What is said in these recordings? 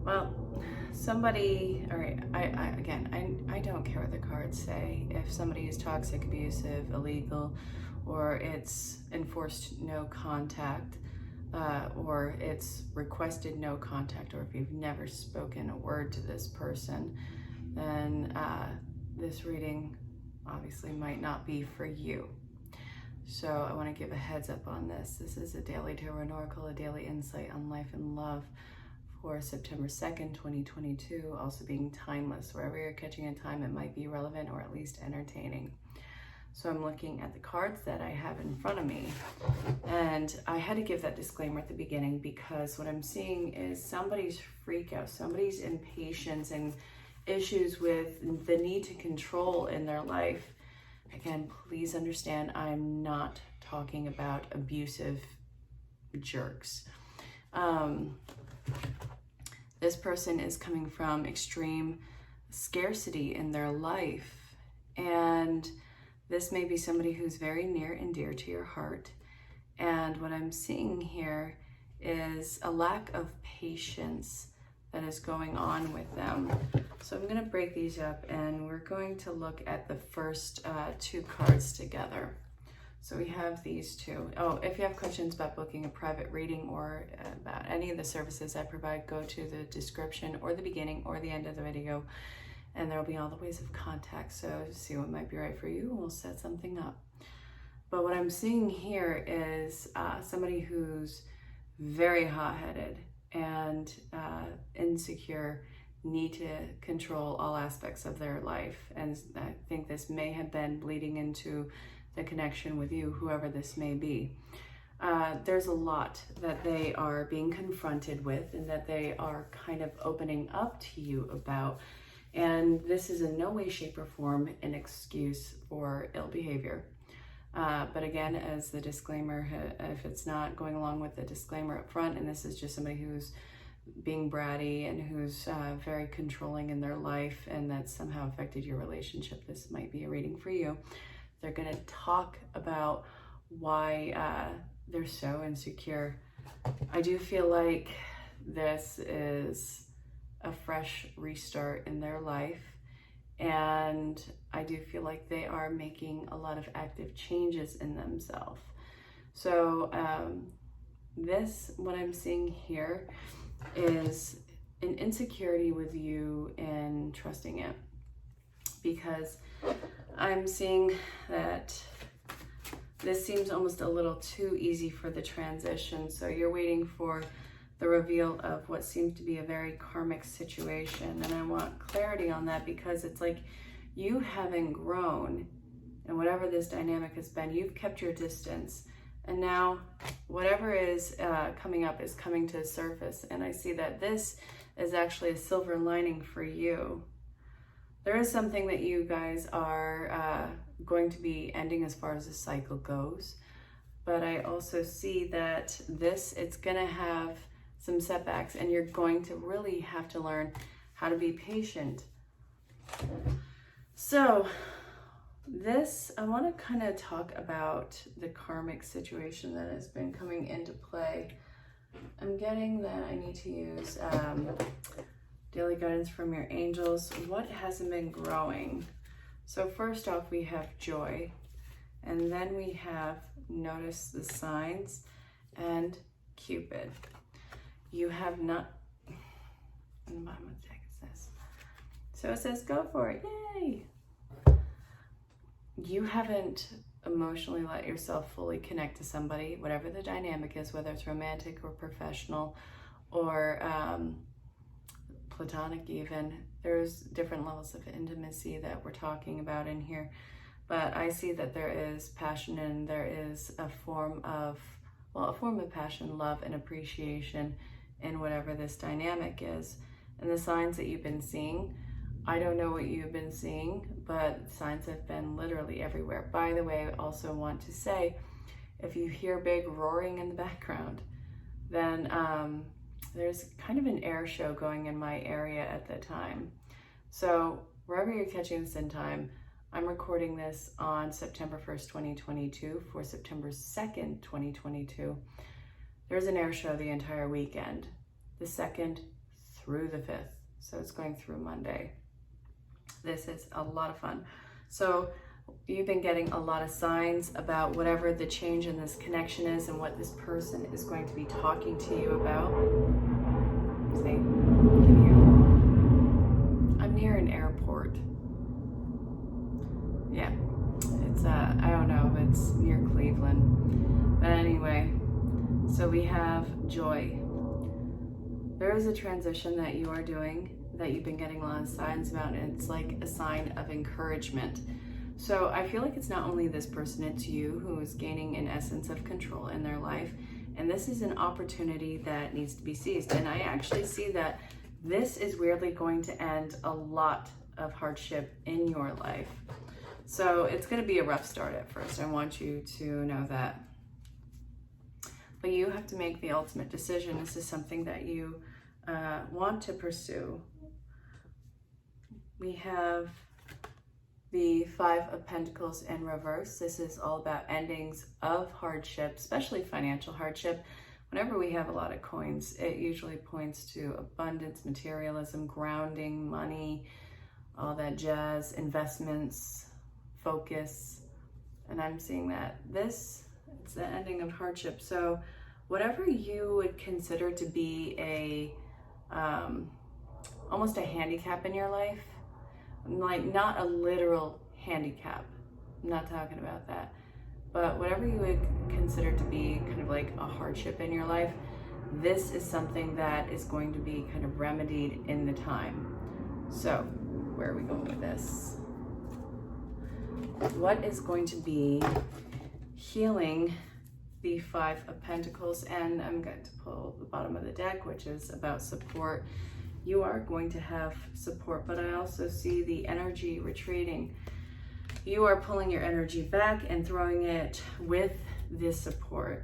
Well, somebody, all right, I don't care what the cards say. If somebody is toxic, abusive, illegal, or it's enforced no contact, or it's requested no contact, or if you've never spoken a word to this person, then this reading obviously might not be for you. So I want to give a heads up on this. This is a daily tarot oracle, a daily insight on life and love for September 2nd, 2022, also being timeless. Wherever you're catching in time, it might be relevant or at least entertaining. So I'm looking at the cards that I have in front of me, and I had to give that disclaimer at the beginning because what I'm seeing is somebody's freak out, somebody's impatience and issues with the need to control in their life. Again, please understand, I'm not talking about abusive jerks. This person is coming from extreme scarcity in their life, and this may be somebody who's very near and dear to your heart. And what I'm seeing here is a lack of patience that is going on with them. So I'm going to break these up, and we're going to look at the first two cards together. So we have these two. Oh, if you have questions about booking a private reading or about any of the services I provide, go to the description or the beginning or the end of the video, and there'll be all the ways of contact. So see what might be right for you, and we'll set something up. But what I'm seeing here is somebody who's very hot-headed and insecure, need to control all aspects of their life. And I think this may have been bleeding into the connection with you, whoever this may be. There's a lot that they are being confronted with and that they are kind of opening up to you about. And this is in no way, shape, or form an excuse for ill behavior. But again, as the disclaimer, if it's not going along with the disclaimer up front, and this is just somebody who's being bratty and who's very controlling in their life and that somehow affected your relationship, this might be a reading for you. They're going to talk about why they're so insecure. I do feel like this is a fresh restart in their life, and I do feel like they are making a lot of active changes in themselves. So what I'm seeing here is an insecurity with you in trusting it, because I'm seeing that this seems almost a little too easy for the transition. So you're waiting for the reveal of what seems to be a very karmic situation. And I want clarity on that, because it's like you haven't grown, and whatever this dynamic has been, you've kept your distance. And now whatever is coming up is coming to the surface. And I see that this is actually a silver lining for you. There is something that you guys are going to be ending as far as the cycle goes. But I also see that it's going to have some setbacks, and you're going to really have to learn how to be patient. So I want to kind of talk about the karmic situation that has been coming into play. I'm getting that I need to use daily guidance from your angels. What hasn't been growing? So first off, we have joy, and then we have notice the signs and Cupid. You have not, in the bottom of the deck it says, so it says go for it, yay! You haven't emotionally let yourself fully connect to somebody, whatever the dynamic is, whether it's romantic or professional or platonic even. There's different levels of intimacy that we're talking about in here. But I see that there is passion, and there is a form of passion, love, and appreciation in whatever this dynamic is. And the signs that you've been seeing, I don't know what you've been seeing, but signs have been literally everywhere. By the way, I also want to say, if you hear big roaring in the background, then there's kind of an air show going in my area at the time. So wherever you're catching this in time, I'm recording this on September 1st, 2022 for September 2nd, 2022. There's an air show the entire weekend, the 2nd through the 5th. So it's going through Monday. This is a lot of fun. So you've been getting a lot of signs about whatever the change in this connection is and what this person is going to be talking to you about. See, can you hear that? I'm near an airport. Yeah, it's, I don't know, it's near Cleveland. But anyway, so we have joy. There is a transition that you are doing that you've been getting a lot of signs about, and it's like a sign of encouragement. So I feel like it's not only this person, it's you who is gaining an essence of control in their life. And this is an opportunity that needs to be seized. And I actually see that this is weirdly going to end a lot of hardship in your life. So it's going to be a rough start at first. I want you to know that. But you have to make the ultimate decision. This is something that you want to pursue. We have the 5 of Pentacles in reverse. This is all about endings of hardship, especially financial hardship. Whenever we have a lot of coins, it usually points to abundance, materialism, grounding, money, all that jazz, investments, focus. And I'm seeing that it's the ending of hardship. So whatever you would consider to be a almost a handicap in your life, like not a literal handicap, I'm not talking about that, but whatever you would consider to be kind of like a hardship in your life, this is something that is going to be kind of remedied in the time. So where are we going with this? What is going to be healing the 5 of Pentacles? And I'm going to pull the bottom of the deck, which is about support. You are going to have support, but I also see the energy retreating. You are pulling your energy back and throwing it with this support.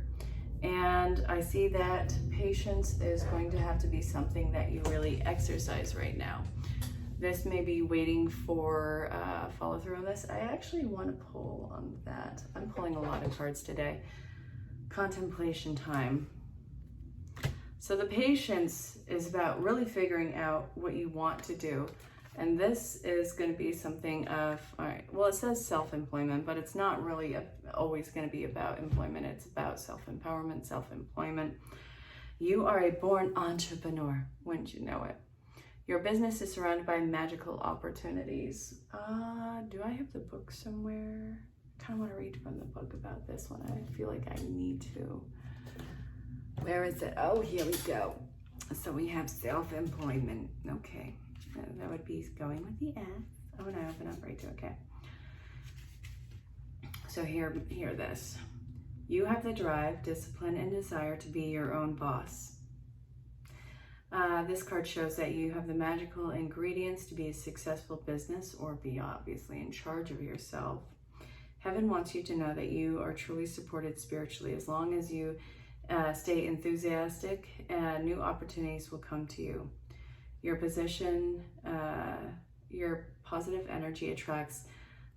And I see that patience is going to have to be something that you really exercise right now. This may be waiting for follow through on this. I actually want to pull on that. I'm pulling a lot of cards today. Contemplation time. So the patience is about really figuring out what you want to do. And this is going to be something of, all right, well, it says self-employment, but it's not really always going to be about employment. It's about self-empowerment, self-employment. You are a born entrepreneur, wouldn't you know it? Your business is surrounded by magical opportunities. Do I have the book somewhere? I kind of want to read from the book about this one. I feel like I need to. Where is it? Oh, here we go. So we have self-employment. Okay. That would be going with the S. Oh, and I open up right to, okay. So hear this. You have the drive, discipline, and desire to be your own boss. This card shows that you have the magical ingredients to be a successful business or be obviously in charge of yourself. Heaven wants you to know that you are truly supported spiritually. As long as you stay enthusiastic, new opportunities will come to you. Your position, your positive energy attracts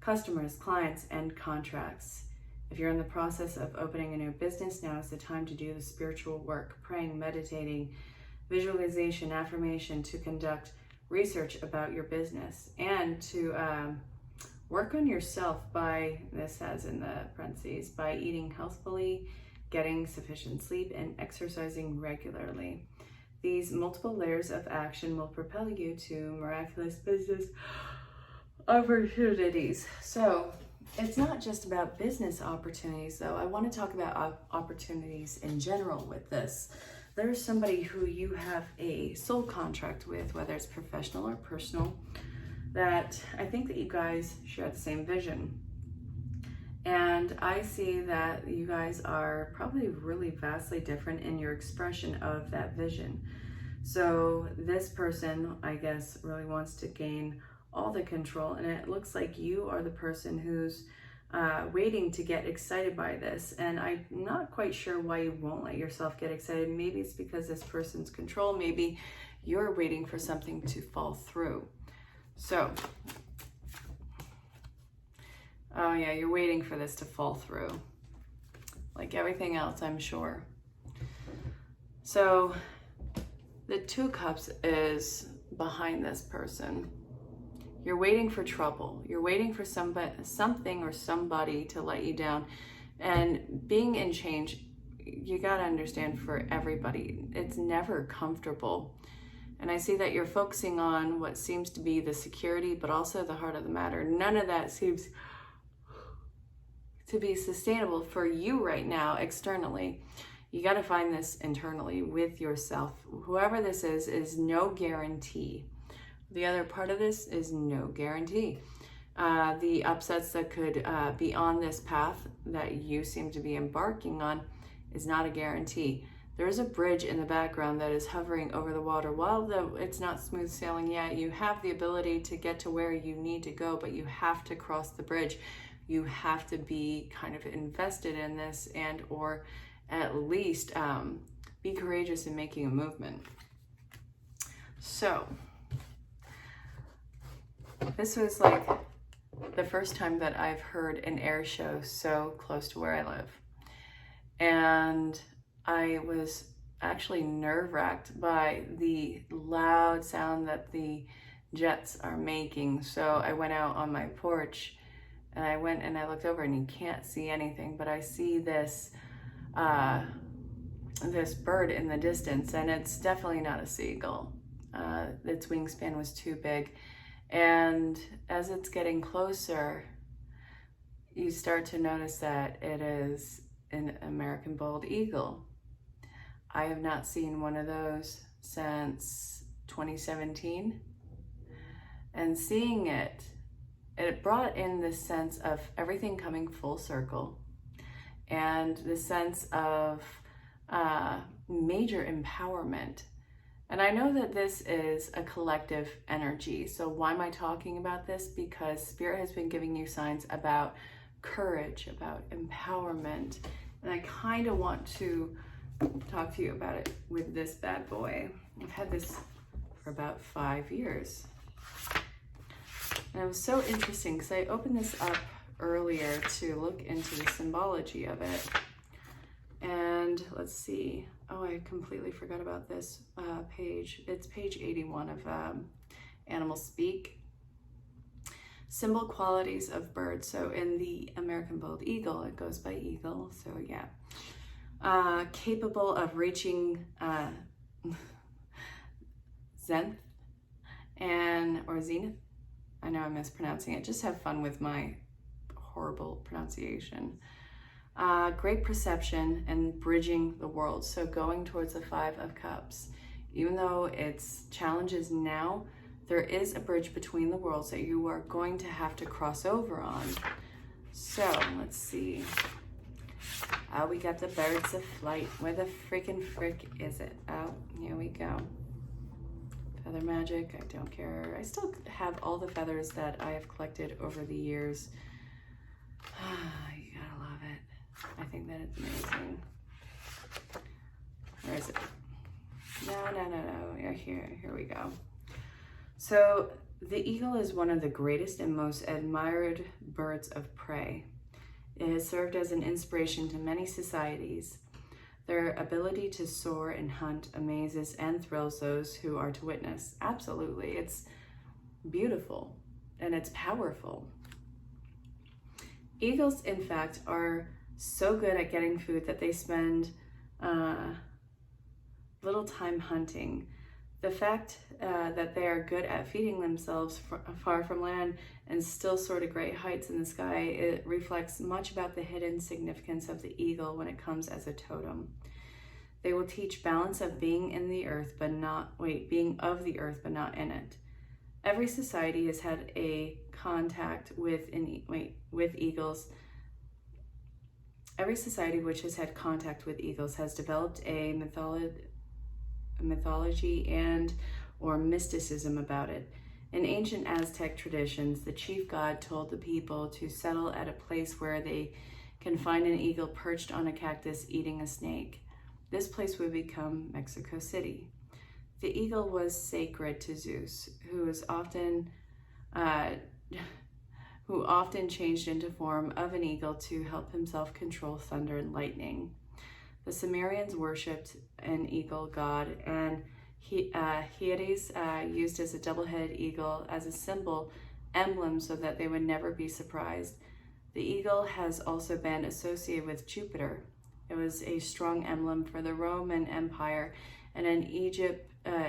customers, clients, and contracts. If you're in the process of opening a new business, now is the time to do the spiritual work, praying, meditating, visualization, affirmation, to conduct research about your business, and to work on yourself by, this says in the parentheses, by eating healthfully, getting sufficient sleep, and exercising regularly. These multiple layers of action will propel you to miraculous business opportunities. So it's not just about business opportunities, though. I want to talk about opportunities in general with this. There's somebody who you have a soul contract with, whether it's professional or personal, that I think that you guys share the same vision. And I see that you guys are probably really vastly different in your expression of that vision. So this person, I guess, really wants to gain all the control, and it looks like you are the person who's waiting to get excited by this. And I'm not quite sure why you won't let yourself get excited. Maybe it's because this person's control. Maybe you're waiting for something to fall through. So, oh yeah, you're waiting for this to fall through. Like everything else, I'm sure. So The Two of Cups is behind this person. You're waiting for trouble. You're waiting for something or somebody to let you down. And being in change, you got to understand, for everybody, it's never comfortable. And I see that you're focusing on what seems to be the security, but also the heart of the matter. None of that seems to be sustainable for you right now externally. You got to find this internally with yourself. Whoever this is no guarantee. The other part of this is no guarantee. The upsets that could be on this path that you seem to be embarking on is not a guarantee. There is a bridge in the background that is hovering over the water. While it's not smooth sailing yet, you have the ability to get to where you need to go, but you have to cross the bridge. You have to be kind of invested in this, and or at least be courageous in making a movement. So this was like the first time that I've heard an air show so close to where I live. And I was actually nerve-wracked by the loud sound that the jets are making. So I went out on my porch and I went and I looked over, and you can't see anything, but I see this this bird in the distance, and it's definitely not a seagull. Its wingspan was too big. And as it's getting closer, you start to notice that it is an American bald eagle. I have not seen one of those since 2017. And seeing it, it brought in this sense of everything coming full circle, and the sense of major empowerment. And I know that this is a collective energy. So why am I talking about this? Because Spirit has been giving you signs about courage, about empowerment. And I kind of want to talk to you about it with this bad boy. I've had this for about 5 years. And it was so interesting because I opened this up earlier to look into the symbology of it. And let's see. Oh, I completely forgot about this page. It's page 81 of Animal Speak. Symbol qualities of birds. So in the American bald eagle, it goes by eagle. So yeah. Capable of reaching zenith or zenith. I know I'm mispronouncing it. Just have fun with my horrible pronunciation. Great perception and bridging the world. So going towards the 5 of Cups. Even though it's challenges now, there is a bridge between the worlds that you are going to have to cross over on. So let's see. We got the birds of flight. Where the freaking frick is it? Oh, here we go. Feather magic, I don't care. I still have all the feathers that I have collected over the years. You gotta love it. I think that it's amazing. Where is it? No. Here we go. So the eagle is one of the greatest and most admired birds of prey. It has served as an inspiration to many societies. Their ability to soar and hunt amazes and thrills those who are to witness. Absolutely, it's beautiful and it's powerful. Eagles, in fact, are so good at getting food that they spend little time hunting. The fact that they are good at feeding themselves far from land and still soar to great heights in the sky, it reflects much about the hidden significance of the eagle when it comes as a totem. They will teach balance of being in the earth, being of the earth, but not in it. Every society has had a contact with eagles. Every society which has had contact with eagles has developed a mythology and or mysticism about it. In ancient Aztec traditions, the chief god told the people to settle at a place where they can find an eagle perched on a cactus eating a snake. This place would become Mexico City. The eagle was sacred to Zeus, who often changed into form of an eagle to help himself control thunder and lightning. The Sumerians worshipped an eagle god, and Hyades used as a double-headed eagle as a symbol emblem so that they would never be surprised. The eagle has also been associated with Jupiter. It was a strong emblem for the Roman Empire, and in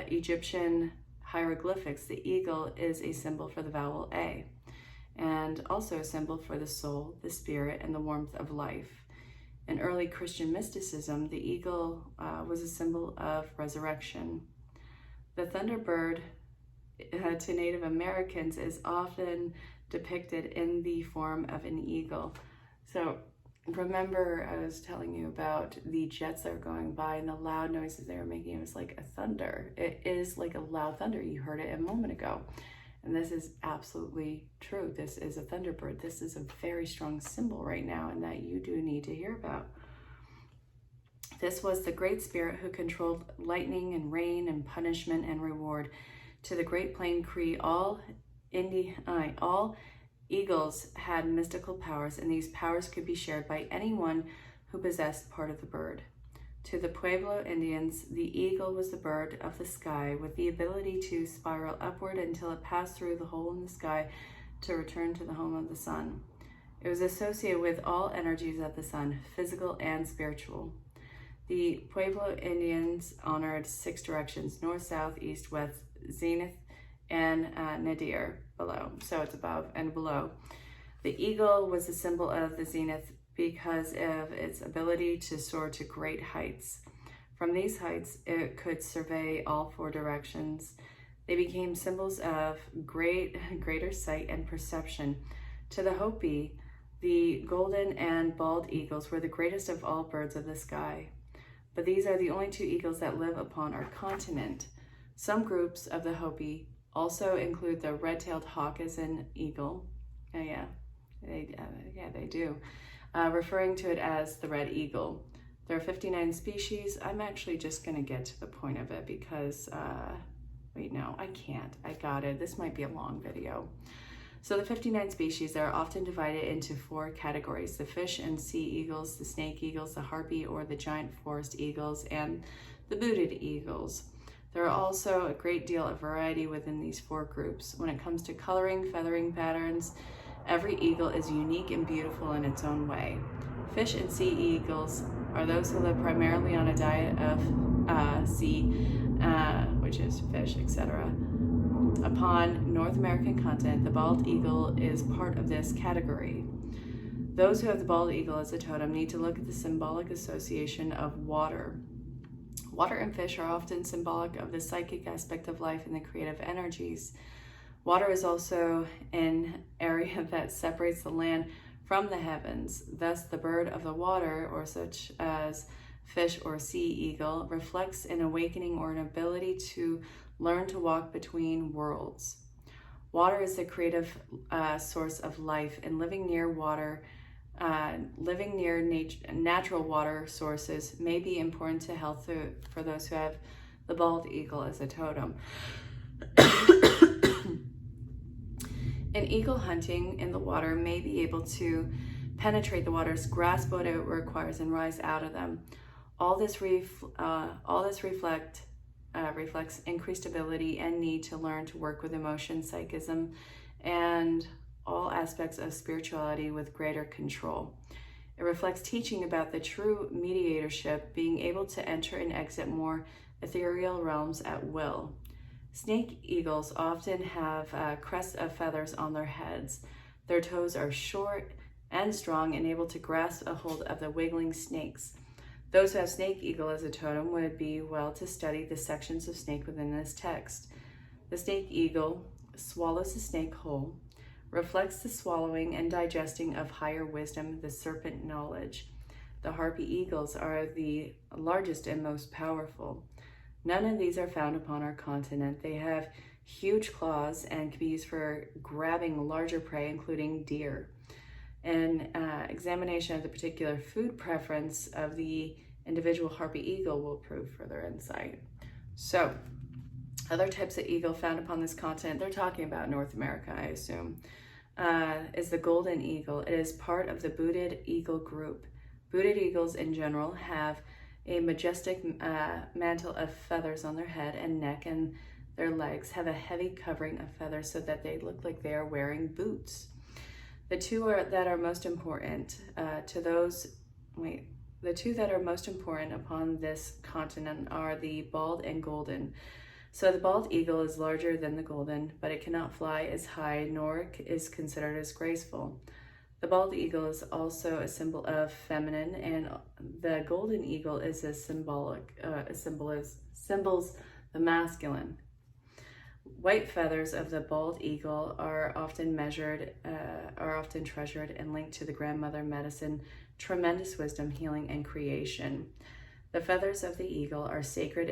Egyptian hieroglyphics, the eagle is a symbol for the vowel A, and also a symbol for the soul, the spirit, and the warmth of life. In early Christian mysticism, the eagle was a symbol of resurrection. The thunderbird to Native Americans is often depicted in the form of an eagle. So remember, I was telling you about the jets that were going by and the loud noises they were making. It was like a thunder. It is like a loud thunder. You heard it a moment ago. And this is absolutely true. This is a thunderbird. This is a very strong symbol right now, and that you do need to hear about. This was the great spirit who controlled lightning and rain and punishment and reward. To the Great Plain Cree, all eagles had mystical powers, and these powers could be shared by anyone who possessed part of the bird. To the Pueblo Indians, the eagle was the bird of the sky with the ability to spiral upward until it passed through the hole in the sky to return to the home of the sun. It was associated with all energies of the sun, physical and spiritual. The Pueblo Indians honored 6 directions: north, south, east, west, zenith, and nadir, below. So it's above and below. The eagle was a symbol of the zenith because of its ability to soar to great heights. From these heights, it could survey all 4 directions. They became symbols of greater sight and perception. To the Hopi, the golden and bald eagles were the greatest of all birds of the sky. But these are the only 2 eagles that live upon our continent. Some groups of the Hopi also include the red-tailed hawk as an eagle. They do. Referring to it as the red eagle. There are 59 species. I'm actually just going to get to the point of it because, wait, no, I can't. I got it. This might be a long video. So the 59 species are often divided into 4 categories: the fish and sea eagles, the snake eagles, the harpy or the giant forest eagles, and the booted eagles. There are also a great deal of variety within these 4 groups. When it comes to coloring, feathering patterns, every eagle is unique and beautiful in its own way. Fish and sea eagles are those who live primarily on a diet of sea, which is fish, etc. Upon North American continent, the bald eagle is part of this category. Those who have the bald eagle as a totem need to look at the symbolic association of water. Water and fish are often symbolic of the psychic aspect of life and the creative energies. Water is also an area that separates the land from the heavens. Thus, the bird of the water, or such as fish or sea eagle, reflects an awakening or an ability to learn to walk between worlds. Water is the creative source of life, and living near natural water sources may be important to health for those who have the bald eagle as a totem. An eagle hunting in the water may be able to penetrate the waters, grasp what it requires, and rise out of them. All this reflects increased ability and need to learn to work with emotion, psychism, and all aspects of spirituality with greater control. It reflects teaching about the true mediatorship, being able to enter and exit more ethereal realms at will. Snake eagles often have crests of feathers on their heads. Their toes are short and strong and able to grasp a hold of the wiggling snakes. Those who have snake eagle as a totem would be well to study the sections of snake within this text. The snake eagle swallows the snake whole, reflects the swallowing and digesting of higher wisdom, the serpent knowledge. The harpy eagles are the largest and most powerful. None of these are found upon our continent. They have huge claws and can be used for grabbing larger prey, including deer. An examination of the particular food preference of the individual harpy eagle will prove further insight. So, other types of eagle found upon this continent, they're talking about North America, I assume, is the golden eagle. It is part of the booted eagle group. Booted eagles in general have a majestic mantle of feathers on their head and neck, and their legs have a heavy covering of feathers so that they look like they are wearing boots. The two that are most important upon this continent are the bald and golden. So the bald eagle is larger than the golden, but it cannot fly as high, nor is considered as graceful. The bald eagle is also a symbol of feminine, and the golden eagle is symbols the masculine. White feathers of the bald eagle are often treasured and linked to the grandmother medicine, tremendous wisdom, healing, and creation. The feathers of the eagle are sacred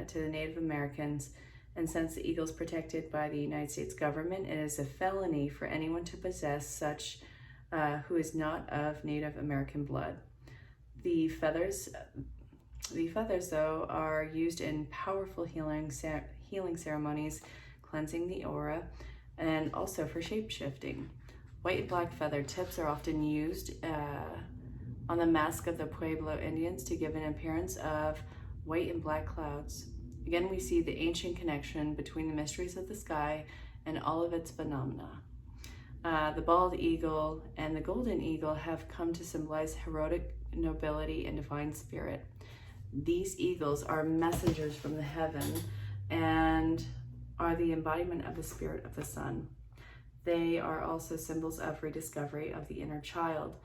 to the Native Americans, and since the eagle is protected by the United States government, it is a felony for anyone to possess such who is not of Native American blood. The feathers, though, are used in powerful healing ceremonies, cleansing the aura, and also for shape-shifting. White and black feather tips are often used on the mask of the Pueblo Indians to give an appearance of white and black clouds. Again, we see the ancient connection between the mysteries of the sky and all of its phenomena. The bald eagle and the golden eagle have come to symbolize heroic nobility and divine spirit. These eagles are messengers from the heaven and are the embodiment of the spirit of the sun. They are also symbols of rediscovery of the inner child.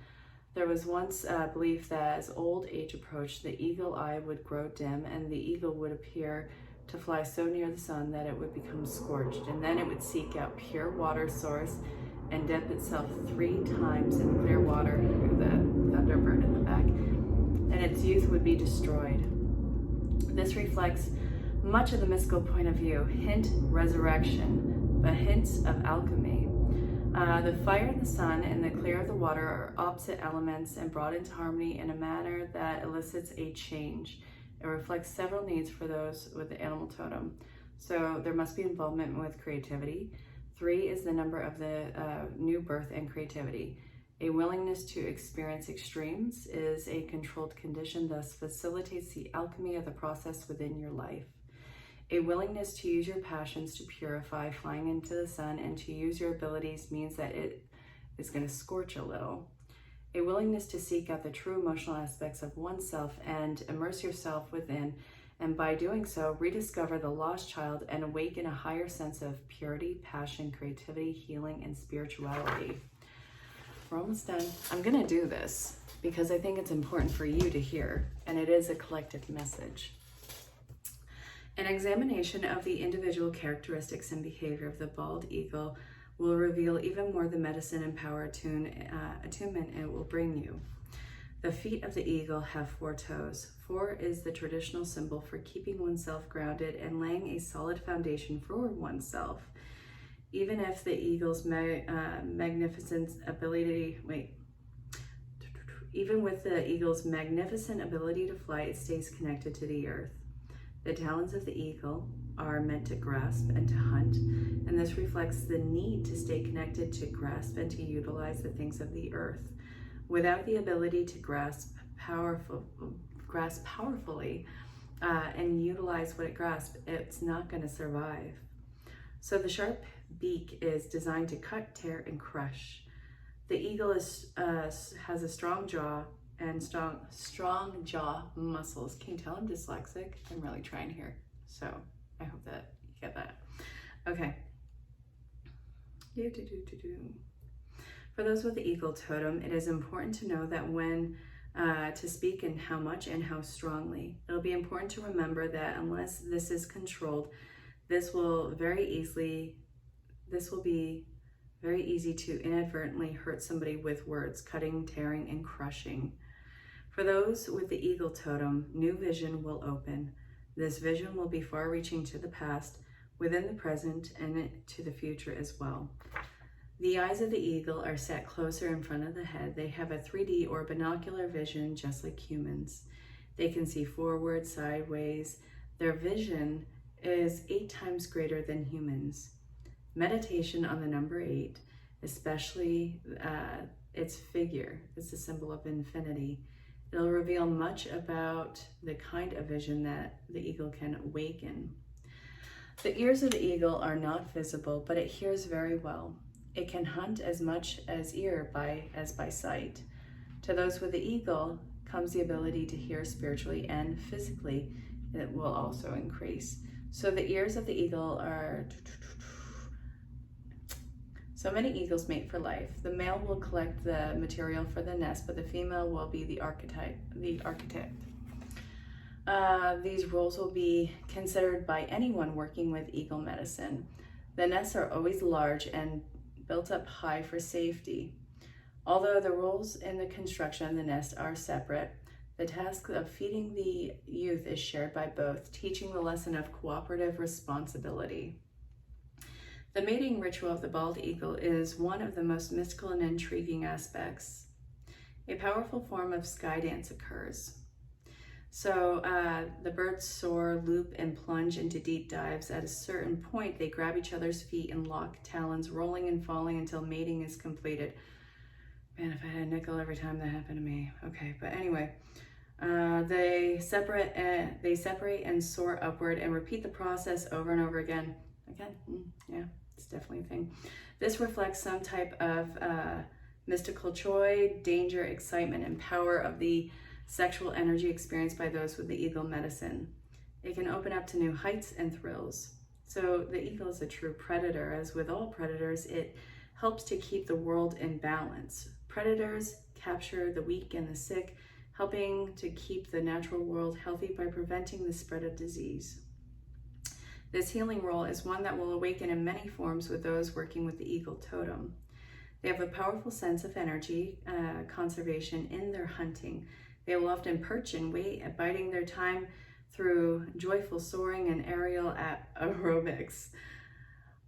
There was once a belief that as old age approached, the eagle eye would grow dim and the eagle would appear to fly so near the sun that it would become scorched, and then it would seek out pure water source and dip itself 3 times in clear water, the thunderbird in the back, and its youth would be destroyed. This reflects much of the mystical point of view, hint resurrection, but hints of alchemy. The fire and the sun and the clear of the water are opposite elements and brought into harmony in a manner that elicits a change. It reflects several needs for those with the animal totem. So there must be involvement with creativity. 3 is the number of the new birth and creativity. A willingness to experience extremes is a controlled condition, thus facilitates the alchemy of the process within your life. A willingness to use your passions to purify, flying into the sun, and to use your abilities means that it is going to scorch a little. A willingness to seek out the true emotional aspects of oneself and immerse yourself within, and by doing so, rediscover the lost child and awaken a higher sense of purity, passion, creativity, healing, and spirituality. We're almost done. I'm going to do this because I think it's important for you to hear, and it is a collective message. An examination of the individual characteristics and behavior of the bald eagle will reveal even more the medicine and power attunement it will bring you. The feet of the eagle have 4 toes. 4 is the traditional symbol for keeping oneself grounded and laying a solid foundation for oneself. Even with the eagle's magnificent ability to fly, it stays connected to the earth. The talons of the eagle are meant to grasp and to hunt, and this reflects the need to stay connected, to grasp and to utilize the things of the earth. Without the ability to grasp powerfully and utilize what it grasps, it's not going to survive. So the sharp beak is designed to cut, tear, and crush. The eagle has a strong jaw and strong jaw muscles. Can you tell I'm dyslexic? I'm really trying here. So I hope that you get that. Okay. For those with the eagle totem, it is important to know that when to speak and how much and how strongly. It'll be important to remember that unless this is controlled, this will be very easy to inadvertently hurt somebody with words, cutting, tearing, and crushing. For those with the eagle totem, new vision will open. This vision will be far-reaching to the past, within the present, and to the future as well. The eyes of the eagle are set closer in front of the head. They have a 3D or binocular vision just like humans. They can see forward, sideways. Their vision is 8 times greater than humans. Meditation on the number 8, especially its figure, is a symbol of infinity, It'll reveal much about the kind of vision that the eagle can awaken. The ears of the eagle are not visible, but it hears very well. It can hunt as much as ear as by sight. To those with the eagle comes the ability to hear spiritually and physically. It will also increase. So the ears of the eagle are... So many eagles mate for life. The male will collect the material for the nest, but the female will be the architect. These roles will be considered by anyone working with eagle medicine. The nests are always large and built up high for safety. Although the roles in the construction of the nest are separate, the task of feeding the youth is shared by both, teaching the lesson of cooperative responsibility. The mating ritual of the bald eagle is one of the most mystical and intriguing aspects. A powerful form of sky dance occurs. So the birds soar, loop, and plunge into deep dives. At a certain point, they grab each other's feet and lock talons, rolling and falling until mating is completed. Man, if I had a nickel every time that happened to me. Okay, but anyway, they separate and soar upward and repeat the process over and over again. Yeah, it's definitely a thing. This reflects some type of mystical joy, danger, excitement, and power of the sexual energy experienced by those with the eagle medicine. It can open up to new heights and thrills. So the eagle is a true predator. As with all predators, it helps to keep the world in balance. Predators capture the weak and the sick, helping to keep the natural world healthy by preventing the spread of disease. This healing role is one that will awaken in many forms with those working with the eagle totem. They have a powerful sense of energy conservation in their hunting. They will often perch and wait, biding their time through joyful soaring and aerial aerobics,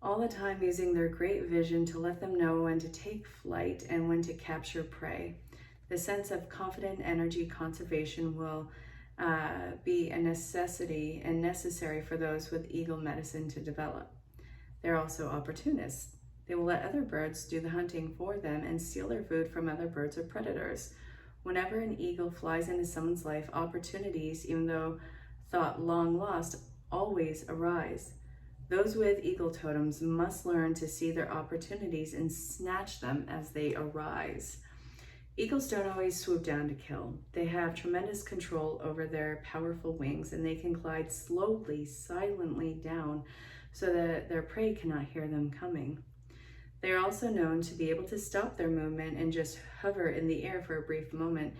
all the time using their great vision to let them know when to take flight and when to capture prey. The sense of confident energy conservation will be a necessity and necessary for those with eagle medicine to develop. They're also opportunists. They will let other birds do the hunting for them and steal their food from other birds or predators. Whenever an eagle flies into someone's life, opportunities, even though thought long lost, always arise. Those with eagle totems must learn to see their opportunities and snatch them as they arise. Eagles don't always swoop down to kill. They have tremendous control over their powerful wings, and they can glide slowly, silently down so that their prey cannot hear them coming. They are also known to be able to stop their movement and just hover in the air for a brief moment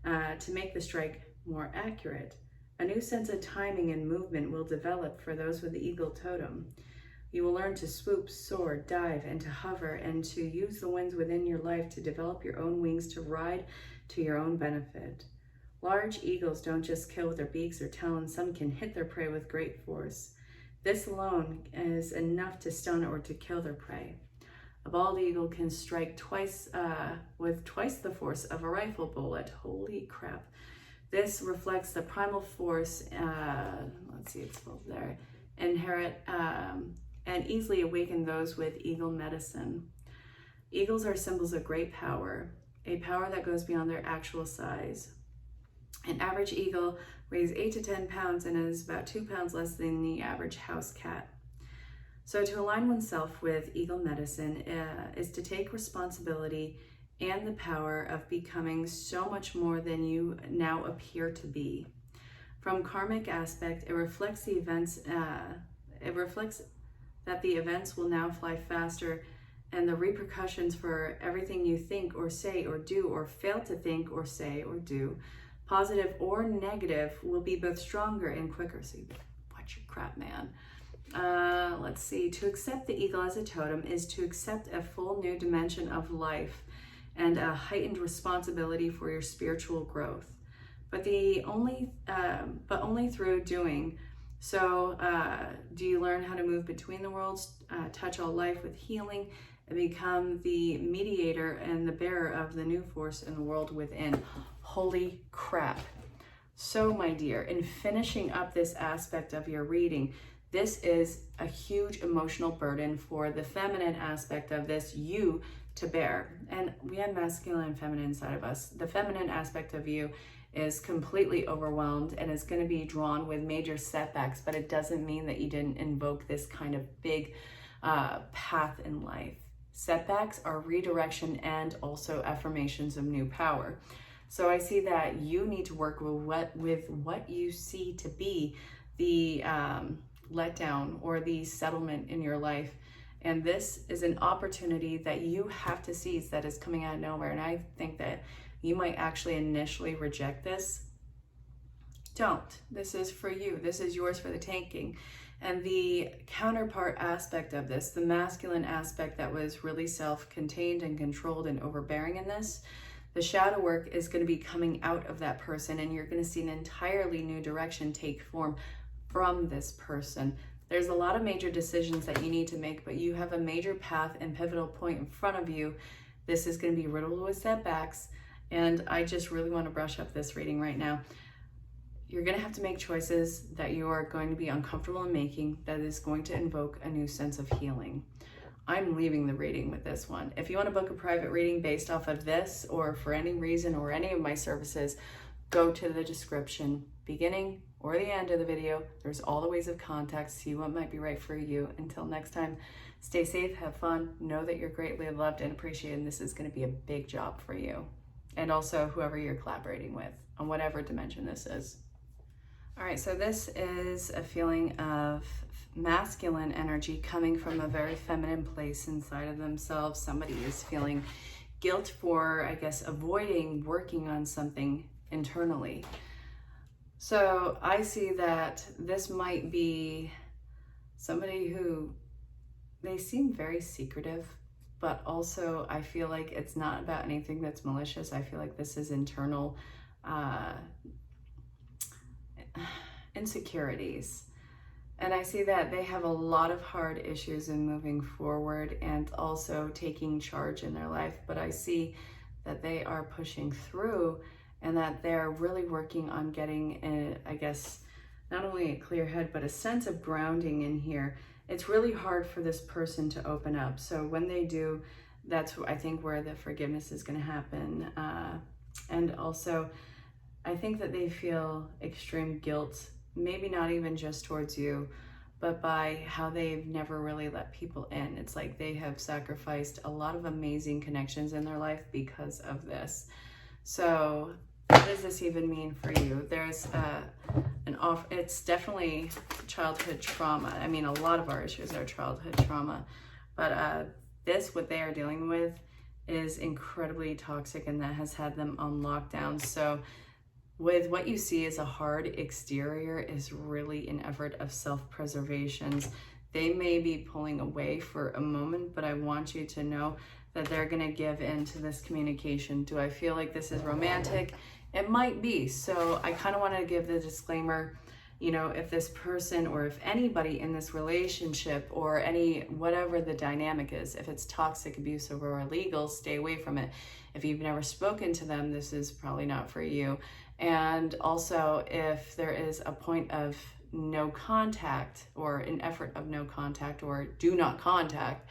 to make the strike more accurate. A new sense of timing and movement will develop for those with the eagle totem. You will learn to swoop, soar, dive, and to hover, and to use the winds within your life to develop your own wings to ride to your own benefit. Large eagles don't just kill with their beaks or talons. Some can hit their prey with great force. This alone is enough to stun or to kill their prey. A bald eagle can strike with twice the force of a rifle bullet. Holy crap. This reflects the primal force, let's see, it's both there, inherent and easily awaken those with eagle medicine. Eagles are symbols of great power, a power that goes beyond their actual size. An average eagle weighs 8 to 10 pounds and is about 2 pounds less than the average house cat. So to align oneself with eagle medicine is to take responsibility and the power of becoming so much more than you now appear to be. From karmic aspect, it reflects the events. It reflects that the events will now fly faster, and the repercussions for everything you think or say or do or fail to think or say or do, positive or negative, will be both stronger and quicker. So watch your crap, man. Let's see. To accept the eagle as a totem is to accept a full new dimension of life and a heightened responsibility for your spiritual growth, but only through doing. So do you learn how to move between the worlds, touch all life with healing, and become the mediator and the bearer of the new force in the world within? Holy crap. So my dear, in finishing up this aspect of your reading, this is a huge emotional burden for the feminine aspect of this, you, to bear. And we have masculine and feminine inside of us. The feminine aspect of you is completely overwhelmed and is going to be drawn with major setbacks, but it doesn't mean that you didn't invoke this kind of big path in life. Setbacks are redirection and also affirmations of new power. So I see that you need to work with what you see to be the letdown or the settlement in your life. And this is an opportunity that you have to seize that is coming out of nowhere. And I think that you might actually initially reject this. Don't. This is for you. This is yours for the taking. And the counterpart aspect of this, the masculine aspect that was really self-contained and controlled and overbearing in this, the shadow work is going to be coming out of that person, and you're going to see an entirely new direction take form from this person. There's a lot of major decisions that you need to make, but you have a major path and pivotal point in front of you. This is going to be riddled with setbacks, and I just really want to brush up this reading right now. You're going to have to make choices that you are going to be uncomfortable in making that is going to invoke a new sense of healing. I'm leaving the reading with this one. If you want to book a private reading based off of this or for any reason or any of my services, go to the description, beginning or the end of the video. There's all the ways of contact. See what might be right for you. Until next time, stay safe, have fun, know that you're greatly loved and appreciated, and this is going to be a big job for you. And also whoever you're collaborating with on whatever dimension this is. All right, so this is a feeling of masculine energy coming from a very feminine place inside of themselves. Somebody is feeling guilt for, I guess, avoiding working on something internally. So I see that this might be somebody who, they seem very secretive, but also I feel like it's not about anything that's malicious. I feel like this is internal insecurities. And I see that they have a lot of hard issues in moving forward and also taking charge in their life. But I see that they are pushing through and that they're really working on getting, I guess, not only a clear head, but a sense of grounding in here. It's really hard for this person to open up. So when they do, that's, I think, where the forgiveness is going to happen. And also, I think that they feel extreme guilt, maybe not even just towards you, but by how they've never really let people in. It's like they have sacrificed a lot of amazing connections in their life because of this. So what does this even mean for you? There's it's definitely childhood trauma. I mean, a lot of our issues are childhood trauma, but what they are dealing with is incredibly toxic, and that has had them on lockdown. So with what you see as a hard exterior is really an effort of self-preservation. They may be pulling away for a moment, but I want you to know that they're going to give in to this communication. Do I feel like this is romantic? It might be. So I kind of want to give the disclaimer, you know, if this person or if anybody in this relationship or whatever the dynamic is, if it's toxic, abusive, or illegal, stay away from it. If you've never spoken to them, this is probably not for you. And also, if there is a point of no contact or an effort of no contact or do not contact,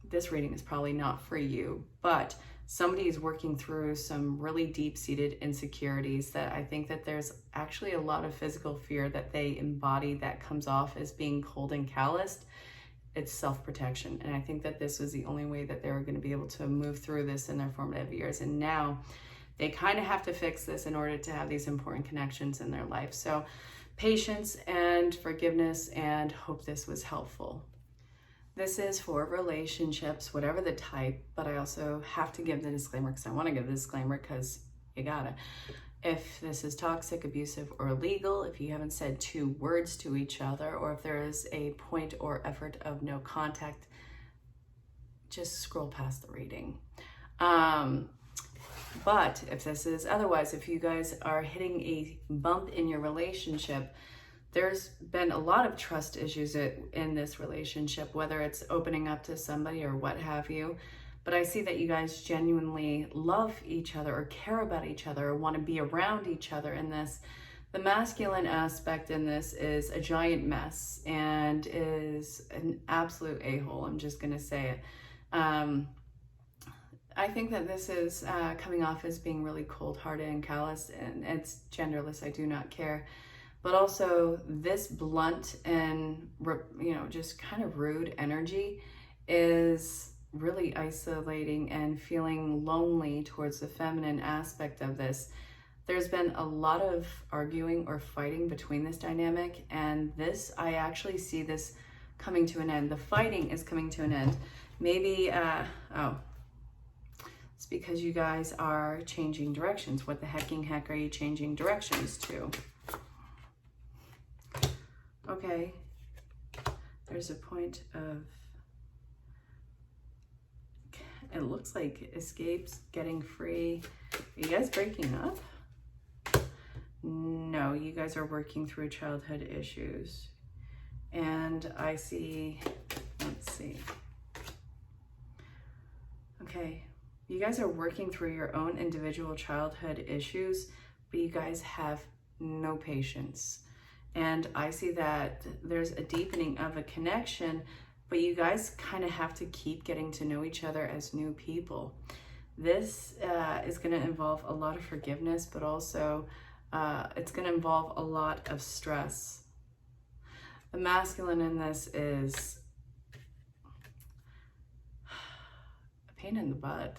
this reading is probably not for you. But somebody is working through some really deep-seated insecurities that I think that there's actually a lot of physical fear that they embody that comes off as being cold and calloused. It's self-protection. And I think that this was the only way that they were going to be able to move through this in their formative years. And now they kind of have to fix this in order to have these important connections in their life. So patience and forgiveness, and hope this was helpful. This is for relationships, whatever the type, but I also have to give the disclaimer because I want to give the disclaimer because you gotta. If this is toxic, abusive, or illegal, if you haven't said 2 words to each other, or if there is a point or effort of no contact, just scroll past the reading. But if this is otherwise, if you guys are hitting a bump in your relationship, there's been a lot of trust issues in this relationship, whether it's opening up to somebody or what have you. But I see that you guys genuinely love each other or care about each other or want to be around each other in this. The masculine aspect in this is a giant mess and is an absolute a-hole. I'm just going to say it. I think that this is coming off as being really cold-hearted and callous, and it's genderless, I do not care. But also this blunt and, you know, just kind of rude energy is really isolating and feeling lonely towards the feminine aspect of this. There's been a lot of arguing or fighting between this dynamic, and this, I actually see this coming to an end. The fighting is coming to an end. Maybe, oh, it's because you guys are changing directions. What the hecking heck are you changing directions to? Okay, there's a point of, it looks like escapes, getting free. Are you guys breaking up? No, you guys are working through childhood issues. And I see, let's see. Okay, you guys are working through your own individual childhood issues, but you guys have no patience. And I see that there's a deepening of a connection, but you guys kind of have to keep getting to know each other as new people. This is going to involve a lot of forgiveness, but also it's going to involve a lot of stress. The masculine in this is a pain in the butt.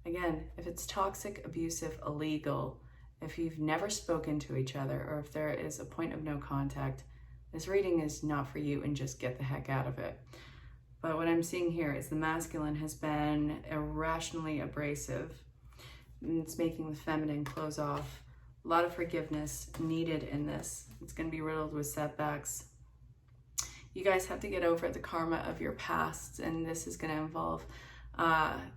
Again, if it's toxic, abusive, illegal, if you've never spoken to each other, or if there is a point of no contact, this reading is not for you, and just get the heck out of it. But what I'm seeing here is the masculine has been irrationally abrasive. It's making the feminine close off. A lot of forgiveness needed in this. It's going to be riddled with setbacks. You guys have to get over the karma of your past, and this is going to involve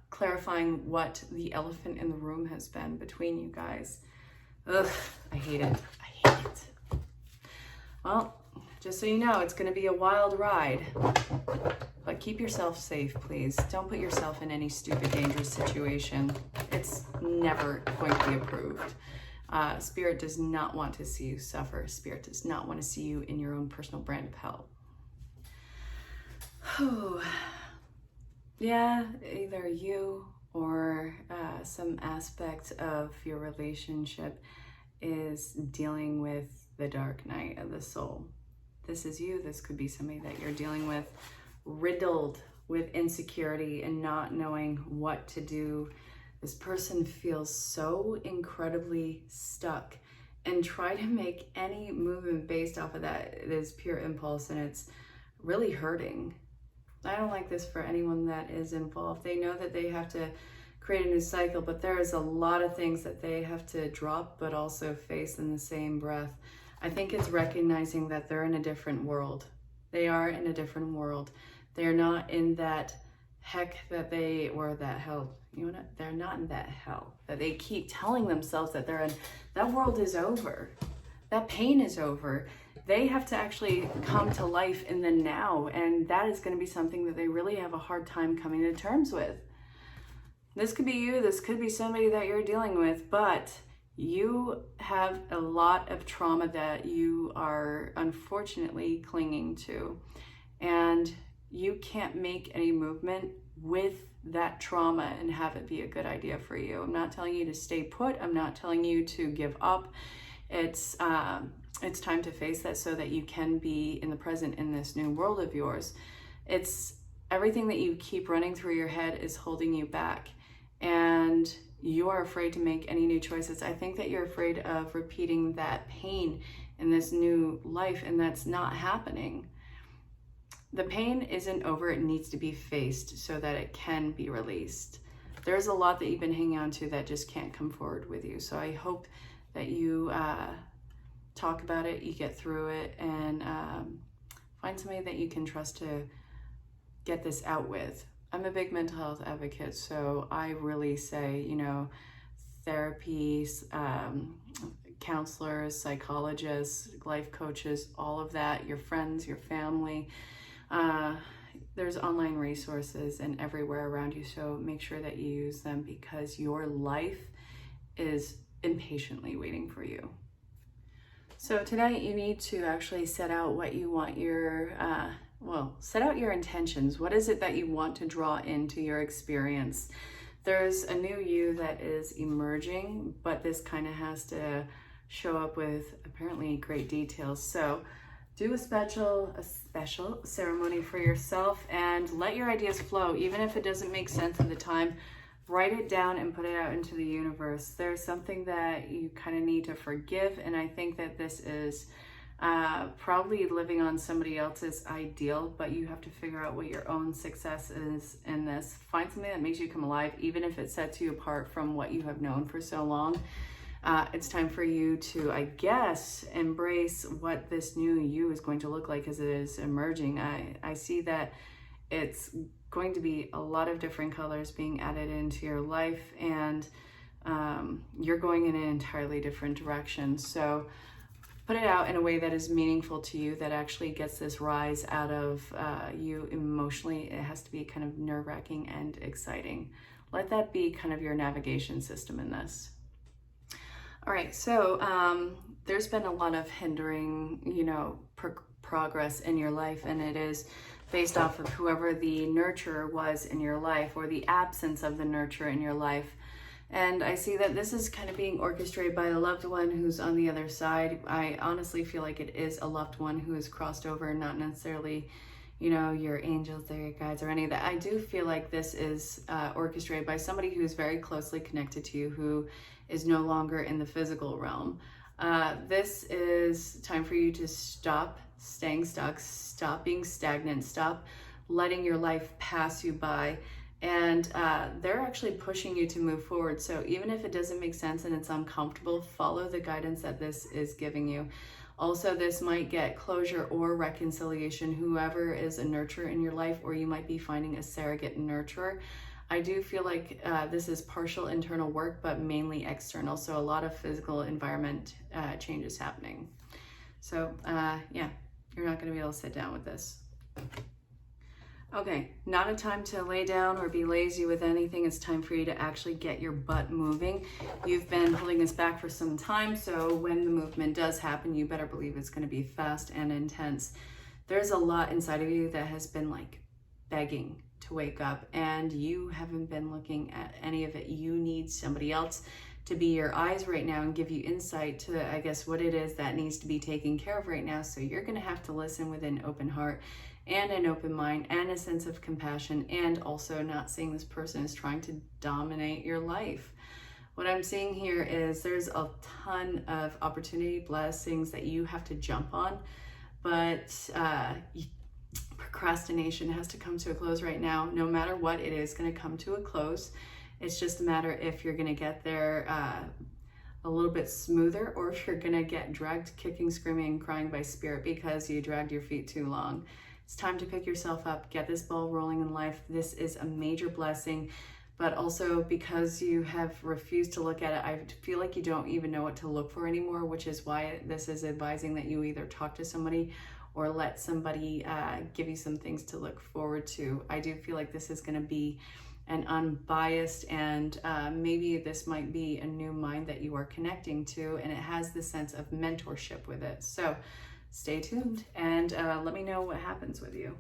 clarifying what the elephant in the room has been between you guys. Ugh, I hate it. I hate it. Well, just so you know, it's going to be a wild ride. But keep yourself safe, please. Don't put yourself in any stupid, dangerous situation. It's never going to be approved. Spirit does not want to see you suffer. Spirit does not want to see you in your own personal brand of hell. Yeah, either you or some aspect of your relationship is dealing with the dark night of the soul. This is you. This could be somebody that you're dealing with, riddled with insecurity and not knowing what to do. This person feels so incredibly stuck, and try to make any movement based off of that. It is pure impulse, and it's really hurting. I don't like this for anyone that is involved. They know that they have to create a new cycle, but there is a lot of things that they have to drop, but also face in the same breath. I think it's recognizing that they're in a different world. They are in a different world. They're not in that heck that they, or that hell, you know what? They're not in that hell that they keep telling themselves that they're in. That world is over. That pain is over. They have to actually come to life in the now, and that is going to be something that they really have a hard time coming to terms with. This could be you, this could be somebody that you're dealing with, but you have a lot of trauma that you are unfortunately clinging to, and you can't make any movement with that trauma and have it be a good idea for you. I'm not telling you to stay put. I'm not telling you to give up. It's time to face that so that you can be in the present in this new world of yours. It's everything that you keep running through your head is holding you back, and you are afraid to make any new choices. I think that you're afraid of repeating that pain in this new life, and that's not happening. The pain isn't over. It needs to be faced so that it can be released. There's a lot that you've been hanging on to that just can't come forward with you. So I hope that you talk about it, you get through it, and find somebody that you can trust to get this out with. I'm a big mental health advocate, so I really say, you know, therapies, counselors, psychologists, life coaches, all of that, your friends, your family. There's online resources and everywhere around you, so make sure that you use them, because your life is impatiently waiting for you. So tonight you need to actually set out what you want your, set out your intentions. What is it that you want to draw into your experience? There's a new you that is emerging, but this kind of has to show up with apparently great details. So do a special ceremony for yourself and let your ideas flow. Even if it doesn't make sense at the time, write it down and put it out into the universe. There's something that you kind of need to forgive, and I think that this is probably living on somebody else's ideal, but you have to figure out what your own success is in this. Find something that makes you come alive, even if it sets you apart from what you have known for so long. It's time for you to, I guess, embrace what this new you is going to look like as it is emerging. I see that it's going to be a lot of different colors being added into your life, and you're going in an entirely different direction. So put it out in a way that is meaningful to you, that actually gets this rise out of you emotionally. It has to be kind of nerve-wracking and exciting. Let that be kind of your navigation system in this. All right, so there's been a lot of hindering, progress in your life, and it is based off of whoever the nurturer was in your life, or the absence of the nurturer in your life. And I see that this is kind of being orchestrated by a loved one who's on the other side. I honestly feel like it is a loved one who has crossed over, not necessarily, your angels or your guides or any of that. I do feel like this is orchestrated by somebody who is very closely connected to you, who is no longer in the physical realm. This is time for you to stop staying stuck, stop being stagnant, stop letting your life pass you by. And they're actually pushing you to move forward. So even if it doesn't make sense and it's uncomfortable, follow the guidance that this is giving you. Also, this might get closure or reconciliation, whoever is a nurturer in your life, or you might be finding a surrogate nurturer. I do feel like this is partial internal work, but mainly external. So a lot of physical environment changes happening. So yeah, you're not gonna be able to sit down with this. Okay, not a time to lay down or be lazy with anything. It's time for you to actually get your butt moving. You've been holding this back for some time, so when the movement does happen, you better believe it's going to be fast and intense. There's a lot inside of you that has been like begging to wake up, and you haven't been looking at any of it. You need somebody else to be your eyes right now and give you insight to, I guess, what it is that needs to be taken care of right now. So you're going to have to listen with an open heart and an open mind and a sense of compassion, and also not seeing this person is trying to dominate your life. What I'm seeing here is there's a ton of opportunity, blessings that you have to jump on, but procrastination has to come to a close right now. No matter what, it is going to come to a close. It's just a matter if you're going to get there a little bit smoother, or if you're going to get dragged kicking, screaming, and crying by spirit because you dragged your feet too long. It's time to pick yourself up, get this ball rolling in life. This is a major blessing, but also because you have refused to look at it, I feel like you don't even know what to look for anymore, which is why this is advising that you either talk to somebody or let somebody give you some things to look forward to. I do feel like this is going to be an unbiased, and maybe this might be a new mind that you are connecting to, and it has the sense of mentorship with it. So stay tuned and let me know what happens with you.